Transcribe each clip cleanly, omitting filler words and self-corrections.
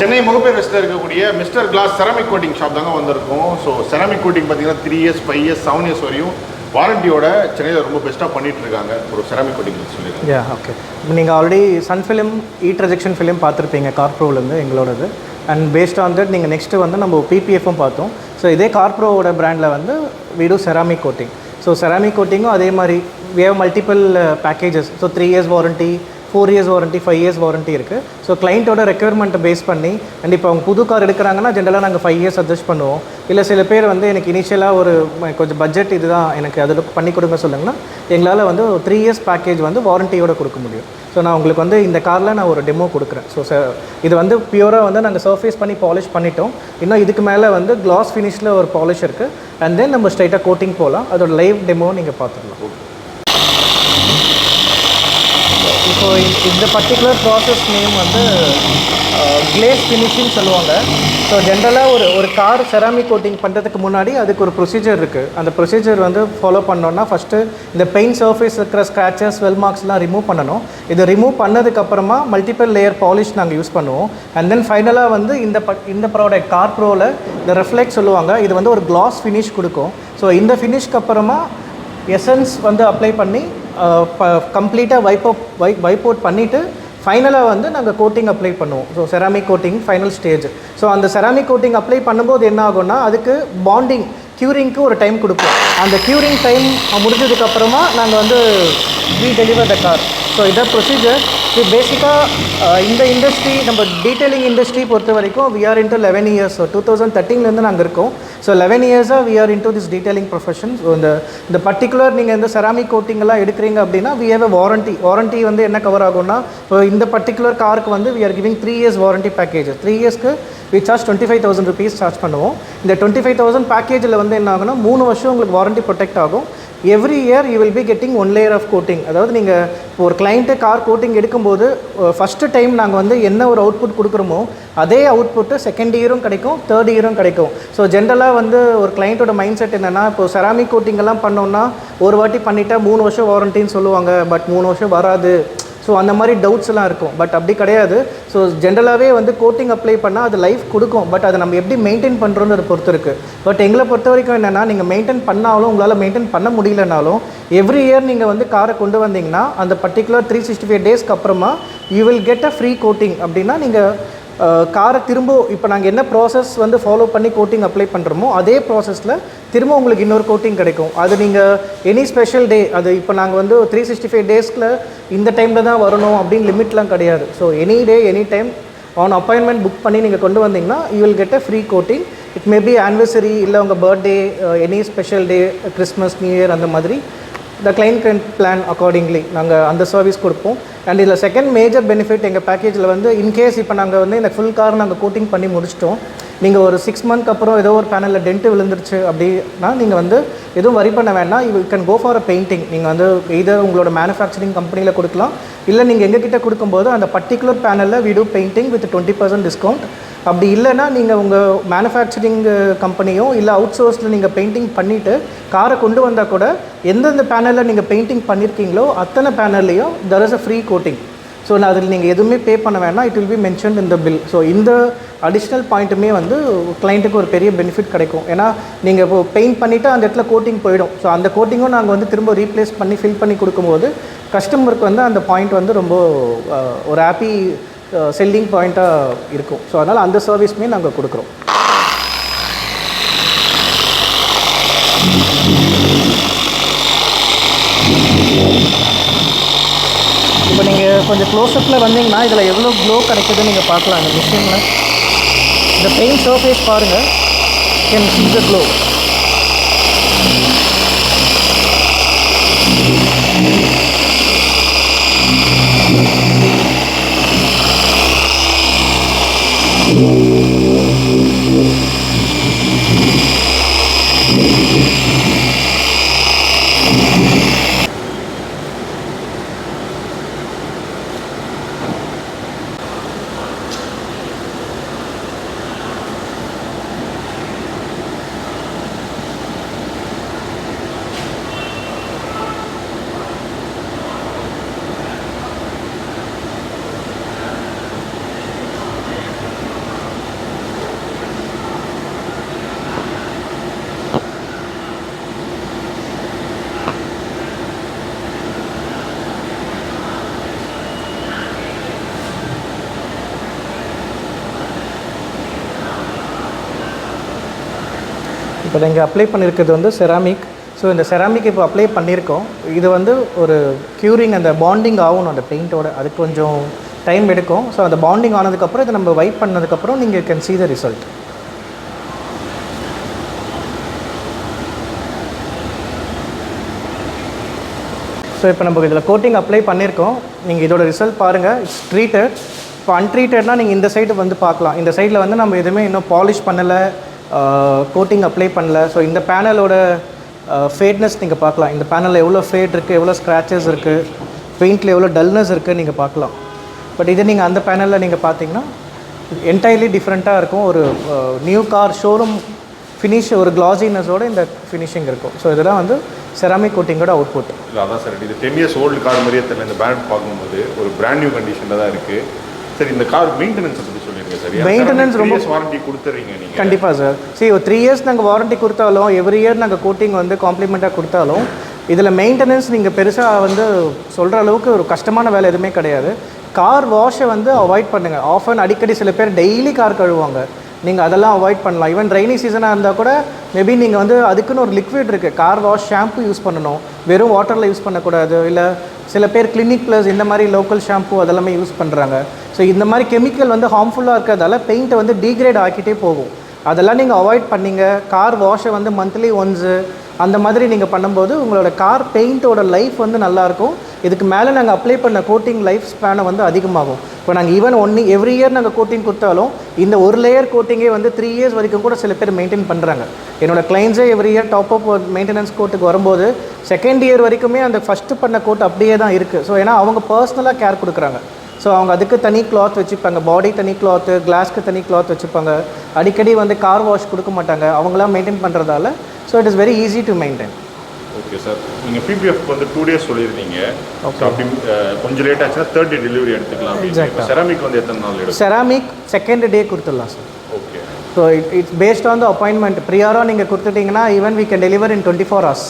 சென்னை முகப்பேர் வெஸ்ட்டில் இருக்கக்கூடிய mister class ceramic coating shop தாங்க வந்திருக்கும். ஸோ செராமிக் கோட்டிங் பார்த்தீங்கன்னா 3 years 5 years 7 years வரையும் வாரண்டியோட சென்னையில் ரொம்ப பெஸ்ட்டாக பண்ணிட்டு இருக்காங்க. ஒரு செராமிக் கோட்டிங் சொல்லிடுங்க. ஓகே. இப்போ நீங்கள் already sun film heat rejection film பார்த்துருப்பீங்க கார்ப்ரோலேருந்து எங்களோடது. அண்ட் பேஸ்ட் ஆன் தட் நீங்கள் நெக்ஸ்ட்டு வந்து நம்ம பிபிஎஃப்பும் பார்த்தோம். ஸோ இதே கார்ப்ரோவோட பிராண்டில் வந்து வீடு செராமிக் கோட்டிங். ஸோ செராமிக் கோட்டிங்கும் அதே மாதிரி we have multiple packages. So 3 years warranty, 4 years warranty, 5 years warranty இருக்குது. ஸோ கிளைண்ட்டோட ரெக்யர்மெண்ட்டை பேஸ் பண்ணி அண்ட் இப்போ அவங்க புது கார் எடுக்கிறாங்கன்னா ஜென்ரலாக நாங்கள் 5 years சஜஸ்ட் பண்ணுவோம். இல்லை சில பேர் வந்து எனக்கு இனிஷியலாக ஒரு கொஞ்சம் பட்ஜெட் இதுதான் எனக்கு அதில் பண்ணி கொடுங்க சொல்லுங்கன்னா எங்களால் வந்து 3 years பேக்கேஜ் வந்து வாரண்ட்டியோடு கொடுக்க முடியும். ஸோ நான் உங்களுக்கு வந்து இந்த காரில் நான் ஒரு டெமோ கொடுக்குறேன். ஸோ இது வந்து பியூராக வந்து நாங்கள் சர்ஃபேஸ் பண்ணி பாலிஷ் பண்ணிட்டோம். இன்னும் இதுக்கு மேலே வந்து கிளாஸ் ஃபினிஷில் ஒரு பாலிஷ் இருக்குது. அண்ட் தென் நம்ம ஸ்ட்ரைட்டாக கோட்டிங் போகலாம். அதோட லைவ் டெமோ நீங்கள் பார்த்துடலாம். இப்போ இந்த பர்டிகுலர் ப்ராசஸ் நேம் வந்து கிளேஸ் ஃபினிஷிங் சொல்லுவாங்க. ஸோ ஜென்ரலாக ஒரு கார் செராமிக் கோட்டிங் பண்ணுறதுக்கு முன்னாடி அதுக்கு ஒரு ப்ரொசீஜர் இருக்குது. அந்த ப்ரொசீஜர் வந்து ஃபாலோ பண்ணோன்னா ஃபஸ்ட்டு இந்த பெயிண்ட் சர்ஃபேஸ் இருக்கிற ஸ்க்ராச்சஸ், வெல் மார்க்ஸ்லாம் ரிமூவ் பண்ணணும். இது ரிமூவ் பண்ணதுக்கப்புறமா மல்டிபிள் லேயர் பாலிஷ் நாங்கள் யூஸ் பண்ணுவோம். அண்ட் தென் ஃபைனலாக வந்து இந்த ப்ராடக்ட் கார்ப்ரோவில் இந்த ரெஃப்ளெக்ட் சொல்லுவாங்க. இது வந்து ஒரு கிளாஸ் ஃபினிஷ் கொடுக்கும். ஸோ இந்த ஃபினிஷ்க்கு அப்புறமா எசன்ஸ் வந்து அப்ளை பண்ணி கம்ப்ளீட்டாக வைப் அவுட் பண்ணிவிட்டு ஃபைனலாக வந்து நாங்கள் கோட்டிங் அப்ளை பண்ணுவோம். So ceramic coating final stage. So அந்த செராமிக் கோட்டிங் அப்ளை பண்ணும்போது என்ன ஆகும்னா அதுக்கு பாண்டிங் க்யூரிங்க்கு ஒரு டைம் கொடுப்போம். அந்த க்யூரிங் டைம் முடிஞ்சதுக்கப்புறமா நாங்கள் வந்து we deliver the car. So இதை ப்ரொசீஜர் இது பேசிக்காக இந்த இண்டஸ்ட்ரி நம்ம டீட்டெயிலிங் இண்டஸ்ட்ரி பொறுத்த வரைக்கும் we are into 11 years. So 2013 நாங்கள் இருக்கோம். So 11 years we are into this detailing profession. So இந்த பர்டிகுலர் நீங்கள் இந்த செராமிக் கோட்டிங்கெல்லாம் எடுக்கிறீங்க அப்படின்னா we have a வாரண்ட்டி வந்து என்ன கவர் ஆகும்னா இப்போ இந்த பர்டிகுலர் காருக்கு வந்து we are giving 3 years warranty package. 3 yearsக்கு we charge 25,000 rupees charge பண்ணுவோம். இந்த 25,000 பேக்கேஜில் வந்து என்ன ஆகும்னா 3 வருஷம் உங்களுக்கு வாரண்ட்டி ப்ரொடெக்ட் ஆகும். Every year you will be getting 1 layer of coating. அதாவது நீங்கள் இப்போ ஒரு கிளைண்ட்டு கார் கோட்டிங் எடுக்கும்போது ஃபஸ்ட்டு டைம் நாங்கள் வந்து என்ன ஒரு அவுட்புட் கொடுக்குறோமோ அதே அவுட்புட்டு செகண்ட் இயரும் கிடைக்கும், தேர்ட் இயரும் கிடைக்கும். ஸோ ஜென்ரலாக வந்து ஒரு கிளைண்ட்டோட மைண்ட் செட் என்னென்னா இப்போ செராமிக் கோட்டிங்கெல்லாம் பண்ணோன்னா ஒரு வாட்டி பண்ணிவிட்டா 3 வருஷம் வாரண்ட்டின்னு சொல்லுவாங்க. பட் 3 வருஷம் வராது. ஸோ அந்த மாதிரி டவுட்ஸ் எல்லாம் இருக்கும். பட் அப்படி கிடையாது. ஸோ ஜென்ரலாகவே வந்து கோட்டிங் அப்ளை பண்ணால் அது லைஃப் கொடுக்கும். பட் அதை நம்ம எப்படி மெயின்டைன் பண்ணுறோன்னு அதை பொறுத்து இருக்குது. பட் எங்களை பொறுத்த வரைக்கும் என்னென்னா நீங்கள் மெயின்டைன் பண்ணாலும் உங்களால் மெயின்டைன் பண்ண முடியலனாலும் எவ்ரி இயர் நீங்கள் வந்து காரை கொண்டு வந்தீங்கன்னா அந்த பர்டிகுலர் 365 டேஸ்க்கு அப்புறமா you will get a free coating. அப்படின்னா நீங்கள் காரை திரும்ப இப்போ நாங்கள் என்ன ப்ராசஸ் வந்து ஃபாலோ பண்ணி கோட்டிங் அப்ளை பண்ணுறோமோ அதே ப்ராசஸில் திரும்ப உங்களுக்கு இன்னொரு கோட்டிங் கிடைக்கும். அது நீங்கள் எனி ஸ்பெஷல் டே அது இப்போ நாங்கள் வந்து 365 டேஸ்க்குள்ள இந்த டைமில் தான் வரணும் அப்படின்னு லிமிட்லாம் கிடையாது. So any day any time on appointment book பண்ணி நீங்கள் கொண்டு வந்தீங்கன்னா you will get a free coating. It may be anniversary, இல்லை உங்கள் birthday, any special day, Christmas, new year, அந்த மாதிரி the client can plan accordingly நாங்கள் அந்த சர்வீஸ் கொடுப்போம். அண்ட் இதில் செகண்ட் மேஜர் பெனிஃபிட் எங்கள் பேக்கேஜில் வந்து இன்கேஸ் இப்போ நாங்கள் வந்து இந்த ஃபுல் கார் நாங்கள் கோட்டிங் பண்ணி முடிச்சிட்டோம், நீங்கள் ஒரு 6 months அப்புறம் ஏதோ ஒரு பேனலில் டென்ட்டு விழுந்துருச்சு அப்படின்னா நீங்கள் வந்து எதுவும் வரி பண்ண வேண்டாம். You can go for a painting. நீங்கள் வந்து இதர் உங்களோட மேனுஃபேக்சரிங் கம்பெனியில் கொடுக்கலாம், இல்லை நீங்கள் எங்ககிட்ட கொடுக்கும்போது அந்த பர்டிகுலர் பேனலில் we do painting with 20% discount. அப்படி இல்லைன்னா நீங்கள் உங்கள் மேனுஃபேக்சரிங் கம்பெனியோ இல்லை அவுட் சோர்ஸில் நீங்கள் பெயிண்டிங் பண்ணிவிட்டு காரை கொண்டு வந்தால் கூட எந்தெந்த பேனலில் நீங்கள் பெயிண்டிங் பண்ணியிருக்கீங்களோ அத்தனை பேனல்லையும் there is a free coating. So நான் அதில் நீங்கள் எதுவுமே பே பண்ண வேணாம். It will be mentioned in the bill. So இந்த அடிஷ்னல் பாயிண்ட்டுமே வந்து கிளைண்ட்டுக்கு ஒரு பெரிய பெனிஃபிட் கிடைக்கும். ஏன்னா நீங்கள் இப்போ பெயிண்ட் பண்ணிவிட்டு அந்த இடத்துல கோட்டிங் போயிடும். ஸோ அந்த கோட்டிங்கும் நாங்கள் வந்து திரும்ப ரீப்ளேஸ் பண்ணி ஃபில் பண்ணி கொடுக்கும்போது கஸ்டமருக்கு வந்து அந்த பாயிண்ட் வந்து ரொம்ப ஒரு ஹாப்பி செல்லிங் பாயிண்ட்டாக இருக்கும். ஸோ அதனால் அந்த சர்வீஸுமே நாங்கள் கொடுக்குறோம். இப்போ நீங்கள் கொஞ்சம் க்ளோஸ்அப்பில் வந்தீங்கன்னா இதில் எவ்வளோ க்ளோ கிடைக்குதுன்னு நீங்கள் பார்க்கலாம். இந்த மிஷினில் இந்த பெயிண்ட் சர்ஃபேஸ் பாருங்கள், கேன் see the glow. இப்போ நீங்கள் அப்ளை பண்ணியிருக்கிறது வந்து செராமிக். ஸோ இந்த செராமிக் இப்போ அப்ளை பண்ணியிருக்கோம். இது வந்து ஒரு க்யூரிங், அந்த பாண்டிங் ஆகணும் அந்த பெயிண்ட்டோட, அது கொஞ்சம் டைம் எடுக்கும். ஸோ அந்த பாண்டிங் ஆனதுக்கப்புறம் இதை நம்ம வைப் பண்ணதுக்கப்புறம் நீங்கள் can see the result. So இப்போ நம்ம இதில் கோட்டிங் அப்ளை பண்ணியிருக்கோம். நீங்கள் இதோட ரிசல்ட் பாருங்கள். It's treated. இப்போ அன்ட்ரீட்டட்னா நீங்கள் இந்த சைடு வந்து பார்க்கலாம். இந்த சைடில் வந்து நம்ம எதுவுமே இன்னும் பாலிஷ் பண்ணலை, கோட்டிங் அப்ளை பண்ணல. ஸோ இந்த பேனலோட ஃபேட்னஸ் நீங்கள் பார்க்கலாம். இந்த பேனலில் எவ்வளோ ஃபேட் இருக்குது, எவ்வளோ ஸ்க்ராச்சஸ் இருக்குது, பெயிண்டில் எவ்வளோ டல்னஸ் இருக்குது நீங்கள் பார்க்கலாம். பட் இது நீங்கள் அந்த பேனலில் நீங்கள் பார்த்தீங்கன்னா என்டையர்லி டிஃப்ரெண்ட்டாக இருக்கும். ஒரு நியூ கார் ஷோரூம் ஃபினிஷ், ஒரு கிளாஸினஸோட இந்த ஃபினிஷிங் இருக்கும். ஸோ இதெல்லாம் வந்து செராமிக் கோட்டிங்கோட அவுட்புட். இல்லை அதான் சார், இது 10 years ஓல்டு கார் மாதிரியே தெரியல. இந்த பேனட் பார்க்கும்போது ஒரு பிராண்ட் நியூ கண்டிஷனில் தான் இருக்குது. சரி, இந்த கார் மெயின்டெனன்ஸ் பற்றி சொல்லியிருக்கேன் சார். மெயின்டெனன்ஸ் ரொம்ப வாரண்டி கொடுத்துறீங்க நீங்கள்? கண்டிப்பாக சார். சரி, ஒரு 3 years நாங்கள் வாரண்டி கொடுத்தாலும், எவ்ரி இயர் நாங்கள் கோட்டிங் வந்து காம்ப்ளிமெண்ட்டாக கொடுத்தாலும், இதில் மெயின்டெனன்ஸ் நீங்கள் பெருசாக வந்து சொல்கிற அளவுக்கு ஒரு கஷ்டமான வேலை எதுவுமே கிடையாது. கார் வாஷை வந்து அவாய்ட் பண்ணுங்கள். ஆஃபன் அடிக்கடி சில பேர் டெய்லி கார் கழுவுவாங்க. நீங்கள் அதெல்லாம் அவாய்ட் பண்ணலாம். ஈவன் ரெய்னி சீசனாக இருந்தால் கூட மேபி நீங்கள் வந்து அதுக்குன்னு ஒரு லிக்விட் இருக்குது, கார் வாஷ் ஷாம்பு யூஸ் பண்ணணும். வெறும் வாட்டரில் யூஸ் பண்ணக்கூடாது. இல்லை சில பேர் கிளினிக் ப்ளஸ் இந்த மாதிரி லோக்கல் ஷாம்பு அதெல்லாமே யூஸ் பண்ணுறாங்க. ஸோ இந்த மாதிரி கெமிக்கல் வந்து ஹார்ம்ஃபுல்லாக இருக்கிறதால பெயிண்ட்டை வந்து டீக்ரேட் ஆக்கிட்டே போகும். அதெல்லாம் நீங்கள் அவாய்ட் பண்ணிங்க. கார் வாஷை வந்து மந்த்லி ஒன்ஸு அந்த மாதிரி நீங்கள் பண்ணும்போது உங்களோட கார் பெயிண்ட்டோட லைஃப் வந்து நல்லாயிருக்கும். இதுக்கு மேலே நாங்கள் அப்ளை பண்ண கோட்டிங் லைஃப் ஸ்பேனை வந்து அதிகமாகும். இப்போ நாங்கள் ஈவன் எவ்ரி இயர் நாங்கள் கோட்டிங் கொடுத்தாலும் இந்த ஒரு லேயர் கோட்டிங்கே வந்து 3 years வரைக்கும் கூட சில பேர் மெயின்டைன் பண்ணுறாங்க. என்னோடய கிளைண்ட்ஸே every year top up maintenance கோட்டுக்கு வரும்போது செகண்ட் இயர் வரைக்குமே அந்த ஃபஸ்ட்டு பண்ண கோட் அப்படியே தான் இருக்குது. ஸோ ஏன்னா அவங்க பர்சனலாக கேர் கொடுக்குறாங்க. ஸோ அவங்க அதுக்கு தனி கிளாத் வச்சுப்பாங்க, பாடி தனி கிளாத்து, கிளாஸ்க்கு தனி கிளாத் வச்சுப்பாங்க. அடிக்கடி வந்து கார் வாஷ் கொடுக்க மாட்டாங்க, அவங்களாம் மெயின்டைன் பண்ணுறதால. So it is very easy to maintain. Okay sir, நீங்கள் பிபிஎஃப் வந்து 2 days சொல்லியிருந்தீங்க. அப்படி கொஞ்சம் லேட் ஆச்சுன்னா 3rd day டெலிவரி எடுத்துக்கலாம். எக்ஸாக்டாக. செராமிக் வந்து எத்தனை நாள் எடுக்கும்? செராமிக் செகண்ட் டே கொடுத்துடலாம் sir. Okay. So it's based on the appointment. ப்ரியாராக நீங்கள் கொடுத்துட்டிங்கன்னா even we can deliver in 24 hours.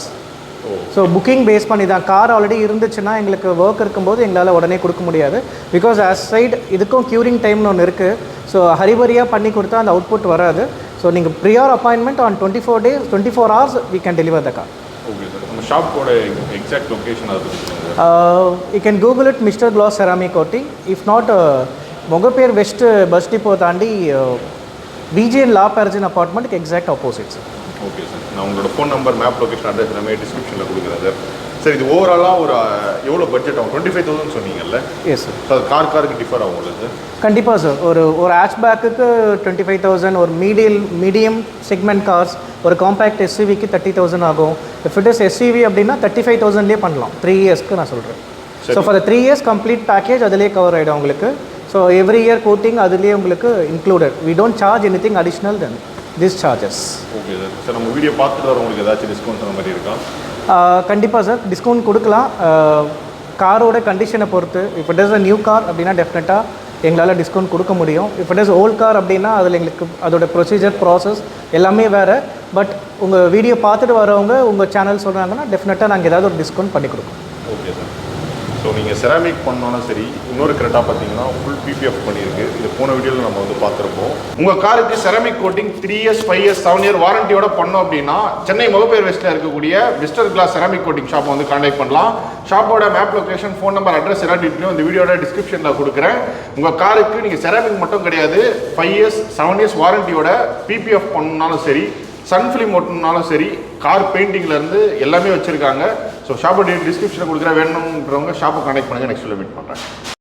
So booking base பண்ணி தான். கார் ஆல்ரெடி இருந்துச்சுன்னா எங்களுக்கு ஒர்க் இருக்கும்போது எங்களால் உடனே கொடுக்க முடியாது. பிகாஸ் ஆஸ் சைடு இதுக்கும் க்யூரிங் டைம்னு ஒன்று இருக்குது. ஸோ ஹரிபரியாக பண்ணி கொடுத்தா அந்த அவுட்புட் வராது. ஸோ நீங்கள் prior appointment on 24 days 24 hours we can deliver the car. Okay sir, நம்ம ஷாப்போட எக்ஸாக்ட் லொக்கேஷன் அது you can Google it Mister class ceramic coating. If not Mogappair west bus depot தாண்டி பிஜிஎன் லா பேரஜன் அப்பார்ட்மெண்ட்டுக்கு exact opposite sir. Okay sir, நான் உங்களோட phone number, map location, address எல்லாமே டிஸ்கிரிப்ஷனில் கொடுக்குறேன் சார். சார், இது ஓவராலாக ஒரு எவ்வளோ பட்ஜெட் ஆகும்? 25,000 சொன்னீங்கல்ல? Yes sir. ஸோ அது காருக்கு டிஃபர் ஆகும்ல சார்? கண்டிப்பாக சார். ஒரு ஹேட்ச்பேக்குக்கு 25,000, ஒரு மீடியம் செக்மெண்ட் கார்ஸ், ஒரு காம்பேக்ட் எஸ்யூவிக்கு 30,000 ஆகும். இஃப் இட் இஸ் எஸ்யூவி அப்படின்னா 35,000லேயே பண்ணலாம். 3 yearsக்கு நான் சொல்கிறேன். So for the 3 years complete package அதிலே கவர் ஆகிடும் உங்களுக்கு. ஸோ எவ்ரி இயர் கோட்டிங் அதுலேயே உங்களுக்கு included. We don't charge anything additional then this charges. Okay sir. Sir, நம்ம வீடியோ பார்த்துட்டு வரவங்களுக்கு ஏதாச்சும் டிஸ்கவுண்ட் அந்த மாதிரி இருக்கா? கண்டிப்பாக சார், டிஸ்கவுண்ட் கொடுக்கலாம். காரோட கண்டிஷனை பொறுத்து. If it is a new car அப்படின்னா டெஃபினட்டாக எங்களால் டிஸ்கவுண்ட் கொடுக்க முடியும். If it is volt car அப்படின்னா அதில் எங்களுக்கு அதோட ப்ரொசீஜர் ப்ராசஸ் எல்லாமே வேறு. பட் உங்கள் வீடியோ பார்த்துட்டு வரவங்க உங்கள் சேனல் சொல்கிறாங்கன்னா டெஃபினட்டாக நாங்கள் ஏதாவது ஒரு டிஸ்கவுண்ட் பண்ணி கொடுப்போம். Okay sir. ஸோ நீங்கள் செராமிக் பண்ணாலும் சரி, இன்னொரு கரெக்டாக பார்த்தீங்கன்னா ஃபுல் பிபிஎஃப் பண்ணியிருக்கு. இது போன வீடியோவில் நம்ம வந்து பார்த்துருப்போம். உங்கள் காருக்கு ceramic coating 3 years 5 years 7 year வாரண்டியோட பண்ணோம் அப்படின்னா சென்னை மொகப்பேர் வெஸ்ட்டில் இருக்கக்கூடிய மிஸ்டர் கிளாஸ் செராமிக் கோட்டிங் ஷாப்பை வந்து கான்டாக்ட் பண்ணலாம். ஷாப்போட map location, phone number, address எல்லா டீட்டெயிலும் இந்த வீடியோட டிஸ்கிரிப்ஷனில் கொடுக்குறேன். உங்கள் காருக்கு நீங்கள் செராமிக் மட்டும் கிடையாது, 5 years 7 years வாரண்டியோட பிபிஎஃப் பண்ணாலும் சரி, சன்ஃபிலிம் ஓட்டணுனாலும் சரி, கார் பெயிண்டிங்லேருந்து எல்லாமே வச்சுருக்காங்க. ஸோ ஷாப்போட டிஸ்கிரிப்ஷனில் கொடுக்குற வேணுன்றவங்க ஷாப்பை கான்டாக்ட் பண்ணுங்கள். நெக்ஸ்ட் மீட் பண்ணுறேன்.